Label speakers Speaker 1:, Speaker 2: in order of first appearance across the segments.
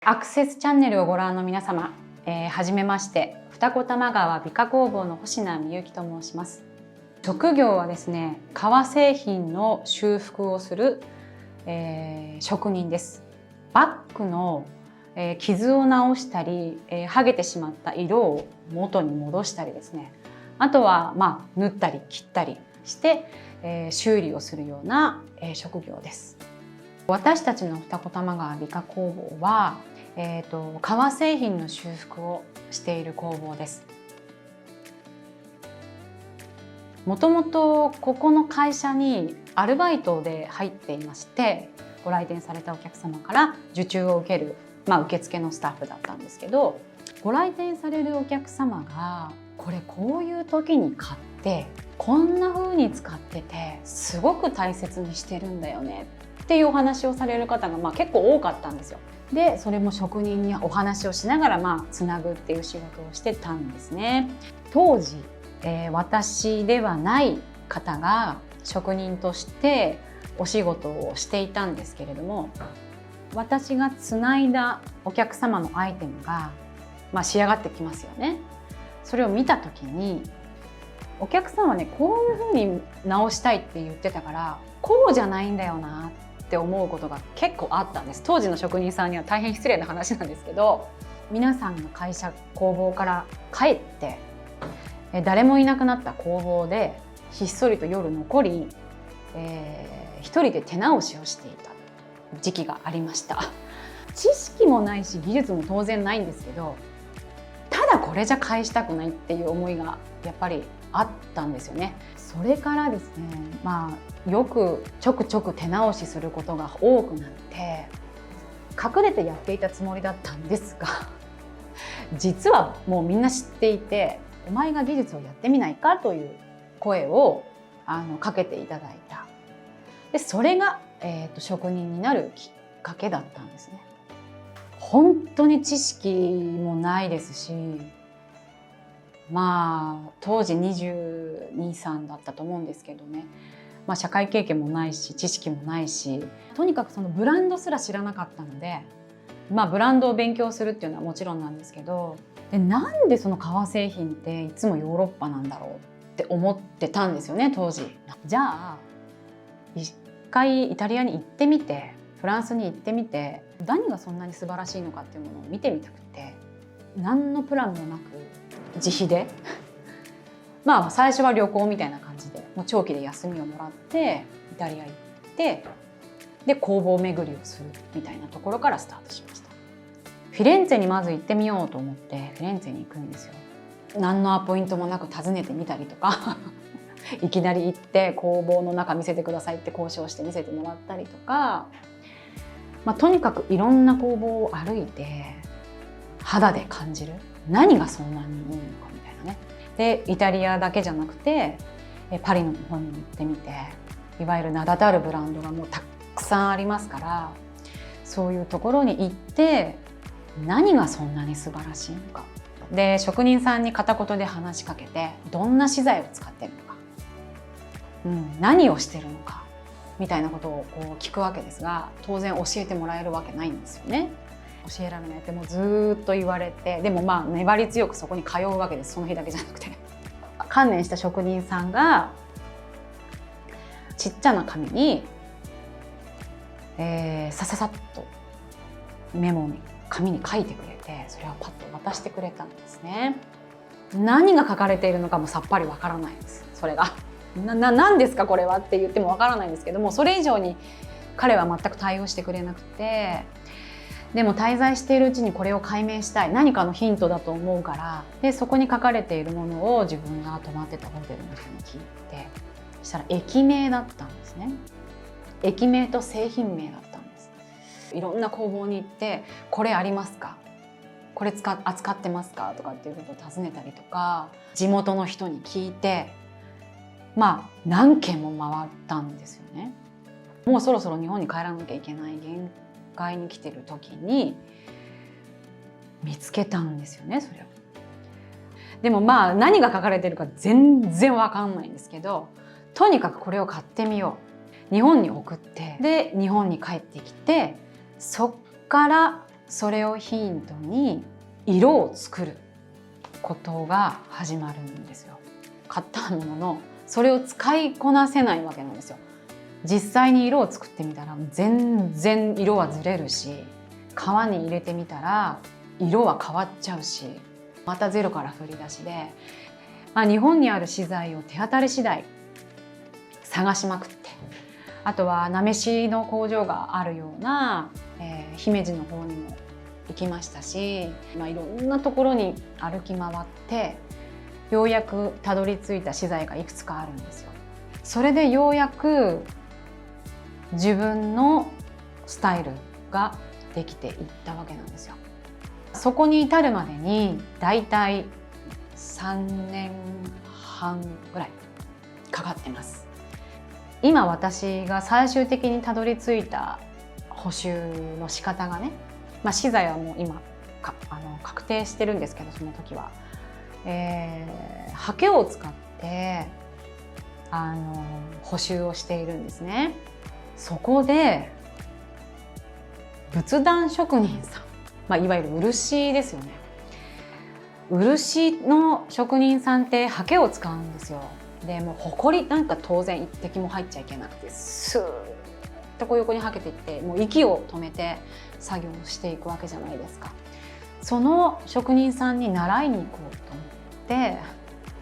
Speaker 1: アクセスチャンネルをご覧の皆様、はじめまして、二子玉川美化工房の星名美幸と申します。職業はですね、革製品の修復をする、職人です。バッグの、傷を直したり、剥げてしまった色を元に戻したりですね、あとは縫ったり切ったりして、修理をするような、職業です。私たちの二子玉川美化工房は、革製品の修復をしている工房です。もともとここの会社にアルバイトで入っていまして、ご来店されたお客様から受注を受ける、受付のスタッフだったんですけど、ご来店されるお客様がこういう時に買ってこんな風に使っててすごく大切にしてるんだよねっていうお話をされる方が結構多かったんですよ。でそれも職人にお話をしながらつなぐっていう仕事をしてたんですね。当時、私ではない方が職人としてお仕事をしていたんですけれども、私がつないだお客様のアイテムが、仕上がってきますよね。それを見た時にお客さんはね、こういう風に直したいって言ってたからこうじゃないんだよなって思うことが結構あったんです。当時の職人さんには大変失礼な話なんですけど、皆さんが会社工房から帰って誰もいなくなった工房でひっそりと夜残り、一人で手直しをしていた時期がありました。知識もないし技術も当然ないんですけど、ただこれじゃ返したくないっていう思いがやっぱりあったんですよね。それからですね、よくちょくちょく手直しすることが多くなって隠れてやっていたつもりだったんですが、実はもうみんな知っていて、お前が技術をやってみないかという声をかけていただいた。でそれが、職人になるきっかけだったんですね。本当に知識もないですし、当時22、23だったと思うんですけどね、社会経験もないし知識もないし、とにかくそのブランドすら知らなかったので、ブランドを勉強するっていうのはもちろんなんですけど、なんでその革製品っていつもヨーロッパなんだろうって思ってたんですよね、当時。じゃあ一回イタリアに行ってみて、フランスに行ってみて、何がそんなに素晴らしいのかっていうものを見てみたくて、何のプランもなく自費で最初は旅行みたいな感じでもう長期で休みをもらってイタリア行って、で工房巡りをするみたいなところからスタートしました。フィレンツェにまず行ってみようと思ってフィレンツェに行くんですよ。何のアポイントもなく訪ねてみたりとかいきなり行って工房の中見せてくださいって交渉して見せてもらったりとか、とにかくいろんな工房を歩いて肌で感じる、何がそんなにいいのかみたいなね。でイタリアだけじゃなくてパリの方にも行ってみて、いわゆる名だたるブランドがもうたくさんありますから、そういうところに行って何がそんなに素晴らしいのか、で職人さんに片言で話しかけて、どんな資材を使ってるのか、何をしてるのかみたいなことを聞くわけですが、当然教えてもらえるわけないんですよね。教えられないってもうずっと言われて、でも粘り強くそこに通うわけです。その日だけじゃなくて観念した職人さんがちっちゃな紙に、さささっとメモに紙に書いてくれて、それをパッと渡してくれたんですね。何が書かれているのかもさっぱりわからないです。それが何ですかこれはって言ってもわからないんですけども、それ以上に彼は全く対応してくれなくて、でも滞在しているうちにこれを解明したい、何かのヒントだと思うから、でそこに書かれているものを自分が泊まってたホテルの人に聞いて、そしたら駅名だったんですね。駅名と製品名だったんです。いろんな工房に行って、これありますか、これ扱ってますかとかっていうことを尋ねたりとか、地元の人に聞いて何軒も回ったんですよね。もうそろそろ日本に帰らなきゃいけない限界に来てる時に見つけたんですよね、それを。でも何が書かれてるか全然わかんないんですけど、とにかくこれを買ってみよう、日本に送って、で日本に帰ってきて、そっからそれをヒントに色を作ることが始まるんですよ。買ったもののそれを使いこなせないわけなんですよ。実際に色を作ってみたら全然色はずれるし、革に入れてみたら色は変わっちゃうし、またゼロから振り出しで、日本にある資材を手当たり次第探しまくって、あとはなめしの工場があるような、姫路の方にも行きましたし、いろんなところに歩き回ってようやくたどり着いた資材がいくつかあるんですよ。それでようやく自分のスタイルができていったわけなんですよ。そこに至るまでにだいたい3年半ぐらいかかってます。今私が最終的にたどり着いた補修の仕方がね、資材はもう今確定してるんですけど、その時は、刷毛を使って補修をしているんですね。そこで仏壇職人さん、いわゆる漆ですよね。漆の職人さんって刷毛を使うんですよ。でもうほこりなんか当然一滴も入っちゃいけなくて、スーッとこう横にはけていって、もう息を止めて作業していくわけじゃないですか。その職人さんに習いに行こうと思って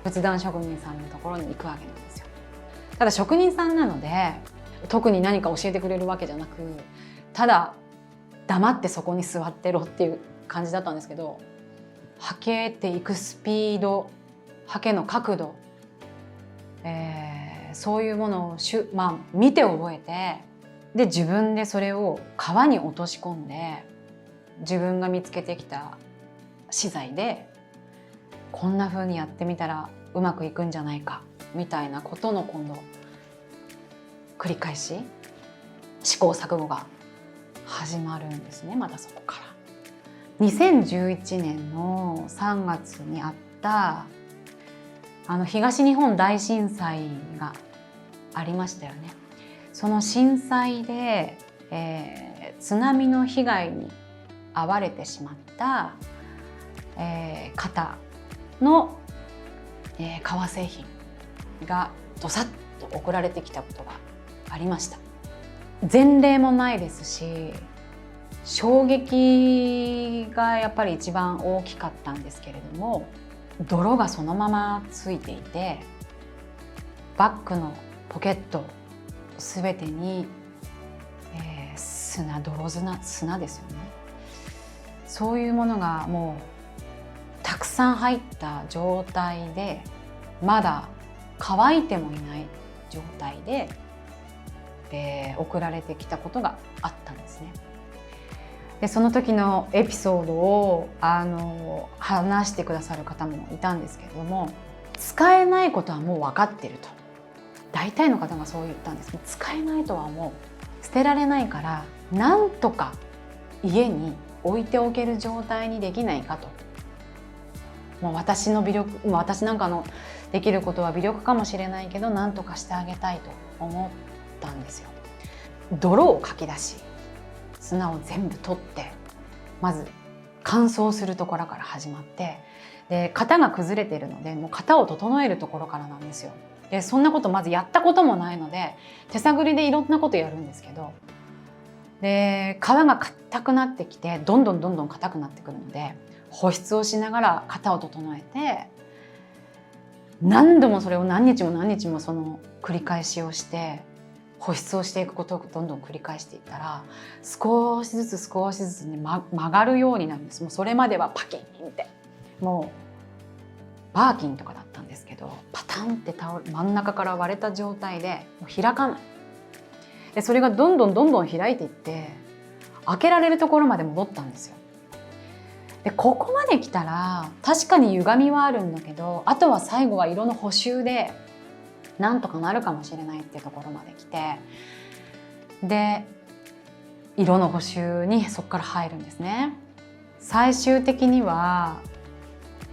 Speaker 1: 仏壇職人さんのところに行くわけなんですよ。ただ職人さんなので特に何か教えてくれるわけじゃなく、ただ黙ってそこに座ってろっていう感じだったんですけど、はけていくスピード、はけの角度、そういうものを見て覚えて、で自分でそれを革に落とし込んで、自分が見つけてきた資材でこんな風にやってみたらうまくいくんじゃないかみたいなことの今度繰り返し試行錯誤が始まるんですね。またそこから2011年の3月にあった東日本大震災がありましたよね。その震災で、津波の被害に遭われてしまった、方の、革製品がどさっと送られてきたことがありました。前例もないですし、衝撃がやっぱり一番大きかったんですけれども、泥がそのままついていて、バッグのポケットすべてに、砂ですよね。そういうものがもうたくさん入った状態で、まだ乾いてもいない状態で、送られてきたことがあったんですね。でその時のエピソードを話してくださる方もいたんですけれども、使えないことはもう分かってると、大体の方がそう言ったんです。使えないとはもう捨てられないから、なんとか家に置いておける状態にできないかと。もう私の微力、私なんかのできることは微力かもしれないけど、なんとかしてあげたいと思ったんですよ。泥をかき出し、砂を全部取って、まず乾燥するところから始まって、で型が崩れているので、もう型を整えるところからなんですよ。でそんなことまずやったこともないので、手探りでいろんなことやるんですけど、で皮が硬くなってきて、どんどん硬くなってくるので、保湿をしながら型を整えて、何度もそれを何日もその繰り返しをして保湿をしていくことをどんどん繰り返していったら、少しずつね、曲がるようになるんです。もうそれまではパキンってもうバーキンとかだったんですけど、パタンって真ん中から割れた状態でもう開かない。でそれがどんどん開いていって、開けられるところまで戻ったんですよ。でここまで来たら確かに歪みはあるんだけど、あとは最後は色の補修でなんとかなるかもしれないっていうところまで来て、で色の補修にそこから入るんですね。最終的には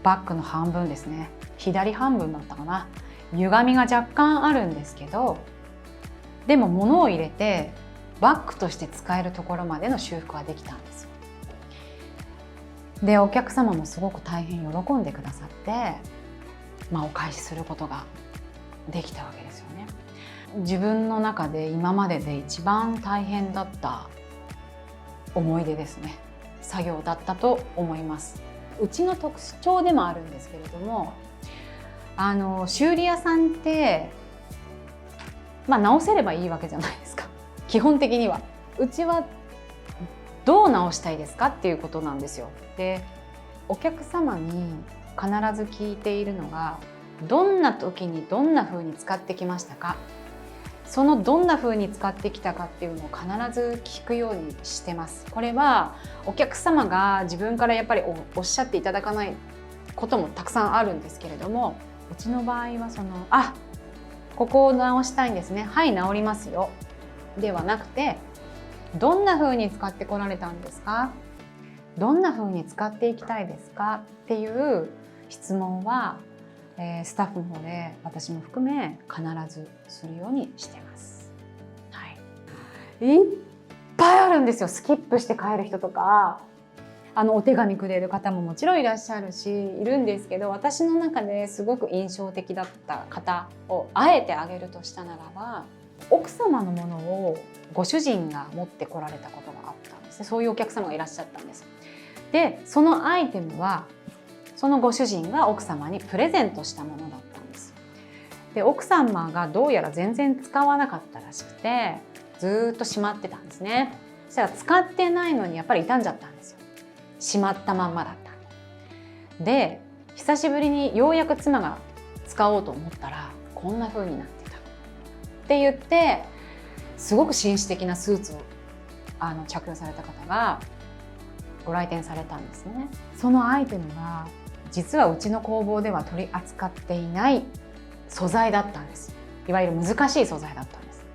Speaker 1: バッグの半分ですね、左半分だったかな、歪みが若干あるんですけど、でも物を入れてバッグとして使えるところまでの修復はできたんですよ。でお客様もすごく大変喜んでくださって、お返しすることができたわけですよね。自分の中で今までで一番大変だった思い出ですね。作業だったと思います。うちの特徴でもあるんですけれども、修理屋さんって直せればいいわけじゃないですか。基本的にはうちはどう直したいですかっていうことなんですよ。でお客様に必ず聞いているのが、どんな時にどんな風に使ってきましたか、そのどんな風に使ってきたかっていうのを必ず聞くようにしてます。これはお客様が自分からやっぱりおっしゃっていただかないこともたくさんあるんですけれども、うちの場合はここを直したいんですね、はい直りますよではなくて、どんな風に使ってこられたんですか、どんな風に使っていきたいですかっていう質問は、スタッフの方で私も含め必ずするようにしてます。はい、いっぱいあるんですよ。スキップして帰る人とか、お手紙くれる方ももちろんいらっしゃるしいるんですけど、私の中ですごく印象的だった方をあえて挙げるとしたならば、奥様のものをご主人が持ってこられたことがあったんですね。そういうお客様がいらっしゃったんです。でそのアイテムはそのご主人が奥様にプレゼントしたものだったんです。で奥様がどうやら全然使わなかったらしくて、ずっとしまってたんですね。そしたら使ってないのにやっぱり傷んじゃったんですよ。しまったまんまだった。で久しぶりにようやく妻が使おうと思ったらこんな風になってたって言って、すごく紳士的なスーツを着用された方がご来店されたんですね。そのアイテムが実はうちの工房では取り扱っていない素材だったんです。いわゆる難しい素材だったんです。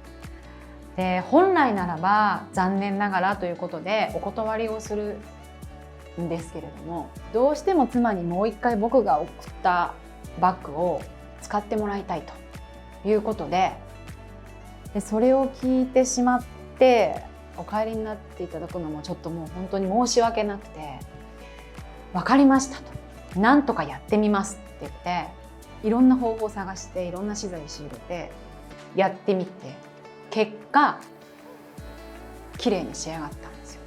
Speaker 1: で本来ならば残念ながらということでお断りをするんですけれども、どうしても妻にもう一回僕が送ったバッグを使ってもらいたいということで、それを聞いてしまってお帰りになっていただくのもちょっともう本当に申し訳なくて、分かりましたと、なんとかやってみますって言っていろんな方法を探していろんな資材を仕入れてやってみて、結果綺麗に仕上がったんですよ。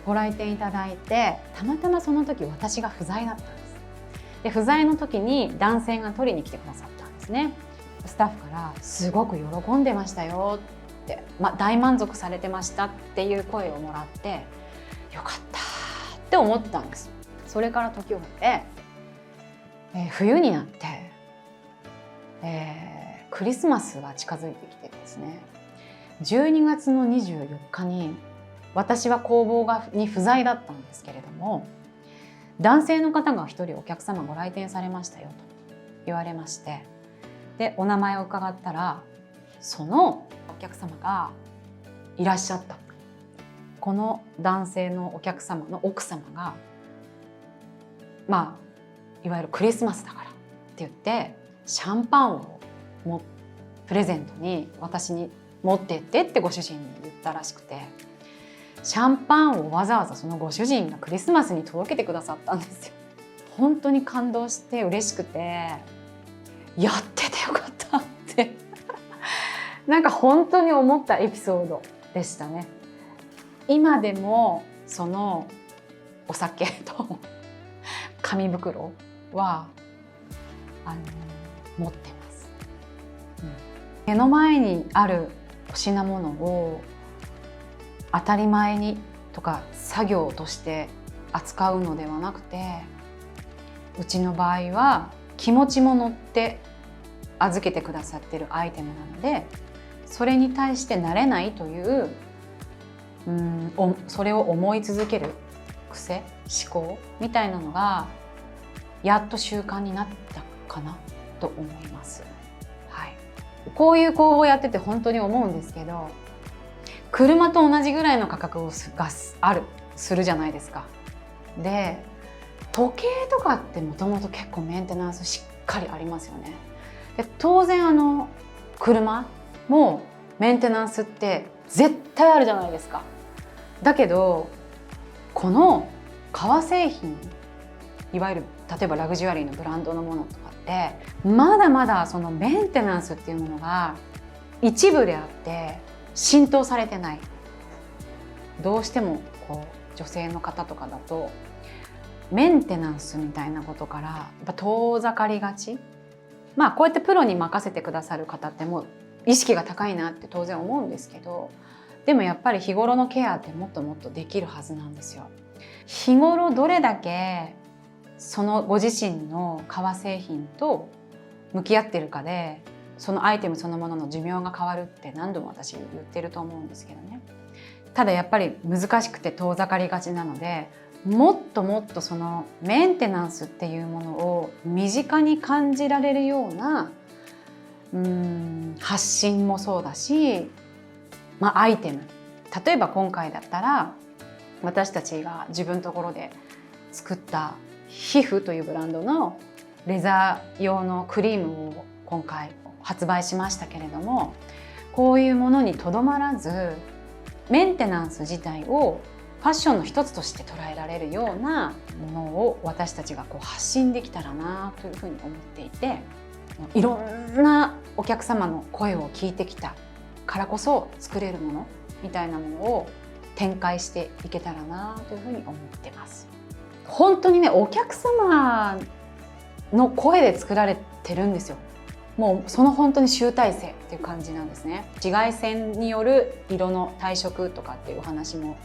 Speaker 1: ご来店いただいて、たまたまその時私が不在だったんです。で不在の時に男性が取りに来てくださったんですね。スタッフからすごく喜んでましたよって、大満足されてましたっていう声をもらって、よかったって思ったんです。それから時を経て、冬になって、クリスマスが近づいてきてですね、12月の24日に私は工房に不在だったんですけれども、男性の方が一人お客様ご来店されましたよと言われまして、でお名前を伺ったらそのお客様がいらっしゃった。この男性のお客様の奥様がいわゆるクリスマスだからって言ってシャンパンをプレゼントに私に持ってってってご主人に言ったらしくて、シャンパンをわざわざそのご主人がクリスマスに届けてくださったんですよ。本当に感動して嬉しくて、やっててよかったってなんか本当に思ったエピソードでしたね。今でもそのお酒と紙袋は持ってます、目の前にあるお品物を当たり前にとか作業として扱うのではなくて、うちの場合は気持ちも乗って預けてくださってるアイテムなので、それに対して慣れないというそれを思い続ける癖、思考みたいなのがやっと習慣になったかなと思います。はい、こういう工房やってて本当に思うんですけど、車と同じぐらいの価格がするじゃないですか。で時計とかってもともと結構メンテナンスしっかりありますよね。で当然車もメンテナンスって絶対あるじゃないですか。だけどこの革製品、いわゆる例えばラグジュアリーのブランドのものとかってまだまだそのメンテナンスっていうものが一部であって浸透されてない。どうしてもこう女性の方とかだとメンテナンスみたいなことからやっぱ遠ざかりがち。まあこうやってプロに任せてくださる方ってもう意識が高いなって当然思うんですけど、でもやっぱり日頃のケアってもっともっとできるはずなんですよ。日頃どれだけそのご自身の革製品と向き合ってるかで、そのアイテムそのものの寿命が変わるって何度も私言ってると思うんですけどね。ただやっぱり難しくて遠ざかりがちなので、もっともっとそのメンテナンスっていうものを身近に感じられるような発信もそうだし、アイテム、例えば今回だったら私たちが自分のところで作った皮膚というブランドのレザー用のクリームを今回発売しましたけれども、こういうものにとどまらずメンテナンス自体をファッションの一つとして捉えられるようなものを私たちがこう発信できたらなというふうに思っていて、いろんなお客様の声を聞いてきたからこそ作れるものみたいなものを展開していけたらなというふうに思ってます。本当にね、お客様の声で作られてるんですよ。もうその本当に集大成っていう感じなんですね。紫外線による色の退色とかっていうお話も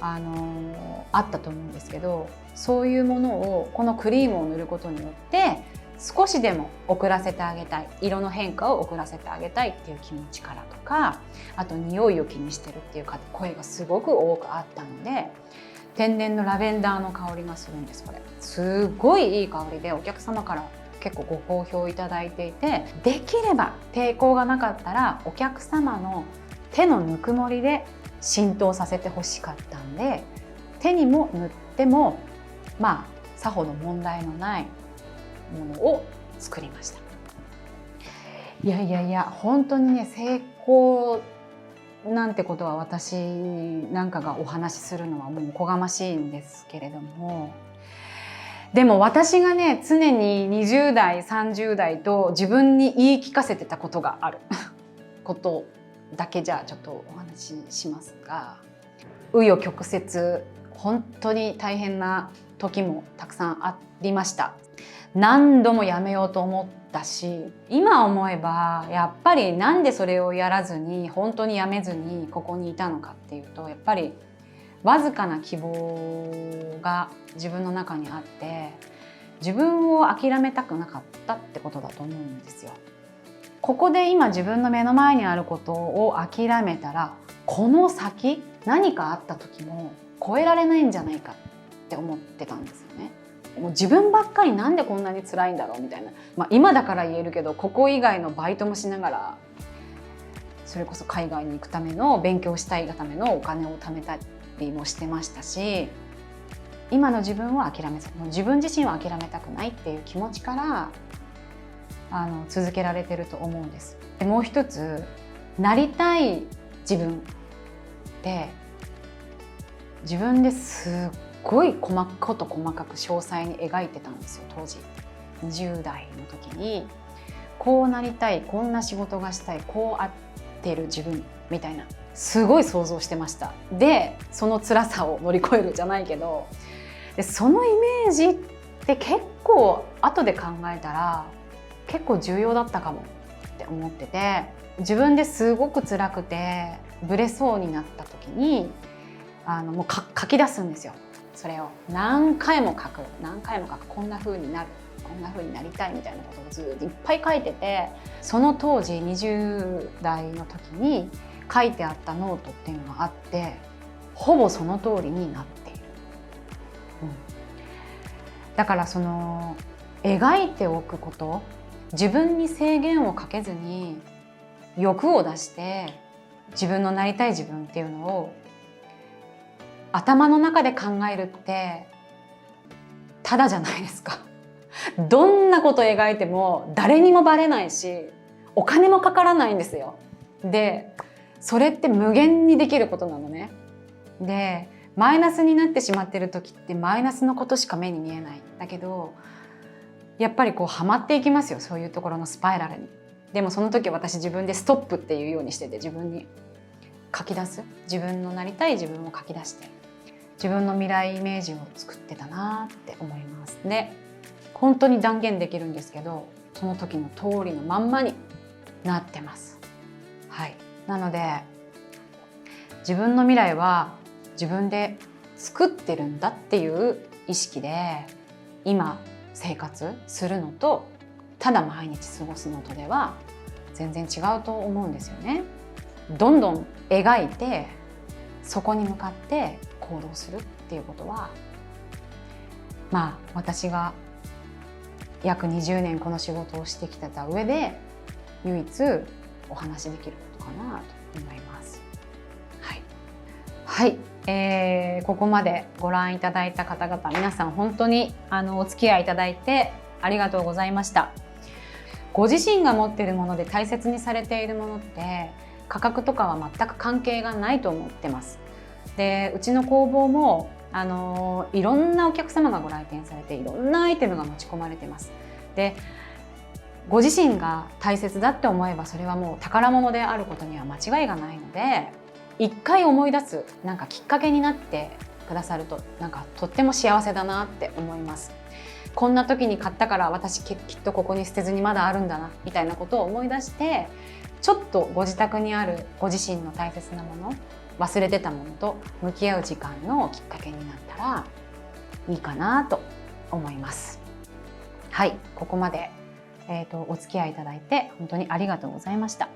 Speaker 1: あったと思うんですけど、そういうものをこのクリームを塗ることによって少しでも遅らせてあげたい、色の変化を遅らせてあげたいっていう気持ちからとか、あと匂いを気にしてるっていう声がすごく多くあったので、天然のラベンダーの香りがするんです。これすごいいい香りでお客様から結構ご好評いただいていて、できれば抵抗がなかったらお客様の手のぬくもりで浸透させてほしかったんで、手にも塗ってもさほど問題のないものを作りました。いや本当にね、成功なんてことは私なんかがお話しするのはもうおこがましいんですけれども、でも私がね、常に20代30代と自分に言い聞かせてたことがあることだけじゃあちょっとお話ししますが、紆余曲折本当に大変な時もたくさんありました。何度もやめようと思ったし、今思えばやっぱりなんでそれをやらずに本当にやめずにここにいたのかっていうと、やっぱりわずかな希望が自分の中にあって、自分を諦めたくなかったってことだと思うんですよ。ここで今自分の目の前にあることを諦めたら、この先何かあった時も超えられないんじゃないかって思ってたんですよね。もう自分ばっかりなんでこんなに辛いんだろうみたいな、今だから言えるけど、ここ以外のバイトもしながら、それこそ海外に行くための勉強したいがためのお金を貯めたりもしてましたし、今の自分は諦めず、自分自身は諦めたくないっていう気持ちから続けられてると思うんです。でもう一つ、なりたい自分って自分ですっごい細かく詳細に描いてたんですよ。当時20代の時にこうなりたい、こんな仕事がしたい、こうあってる自分みたいな、すごい想像してました。でその辛さを乗り越えるじゃないけど、でそのイメージって結構後で考えたら結構重要だったかもって思ってて、自分ですごく辛くてブレそうになった時にもう書き出すんですよ。それを何回も書く、こんな風になる、こんな風になりたいみたいなことをずっといっぱい書いてて、その当時20代の時に書いてあったノートっていうのがあって、ほぼその通りになっている。だからその描いておくこと、自分に制限をかけずに欲を出して自分のなりたい自分っていうのを頭の中で考えるってただじゃないですか。どんなこと描いても誰にもバレないし、お金もかからないんですよ。でそれって無限にできることなのね。でマイナスになってしまってる時ってマイナスのことしか目に見えない。だけどやっぱりこうハマっていきますよ、そういうところのスパイラルに。でもその時私自分でストップっていうようにしてて、自分に書き出す、自分のなりたい自分を書き出して自分の未来イメージを作ってたなって思います。で本当に断言できるんですけど、その時の通りのまんまになってます。はい、なので自分の未来は自分で作ってるんだっていう意識で今生活するのと、ただ毎日過ごすのとでは全然違うと思うんですよね。どんどん描いてそこに向かって行動するっていうことは、まあ私が約20年この仕事をしてきてた上で唯一お話しできることかなと思います。はい、はい、ここまでご覧いただいた方々、皆さん本当にお付き合いいただいてありがとうございました。ご自身が持っているもので大切にされているものって価格とかは全く関係がないと思ってます。でうちの工房もいろんなお客様がご来店されていろんなアイテムが持ち込まれてます。でご自身が大切だって思えばそれはもう宝物であることには間違いがないので、一回思い出すなんかきっかけになってくださるとなんかとっても幸せだなって思います。こんな時に買ったから私きっとここに捨てずにまだあるんだなみたいなことを思い出して、ちょっとご自宅にあるご自身の大切なもの、忘れてたものと向き合う時間のきっかけになったらいいかなと思います。はい、ここまで、お付き合いいただいて本当にありがとうございました。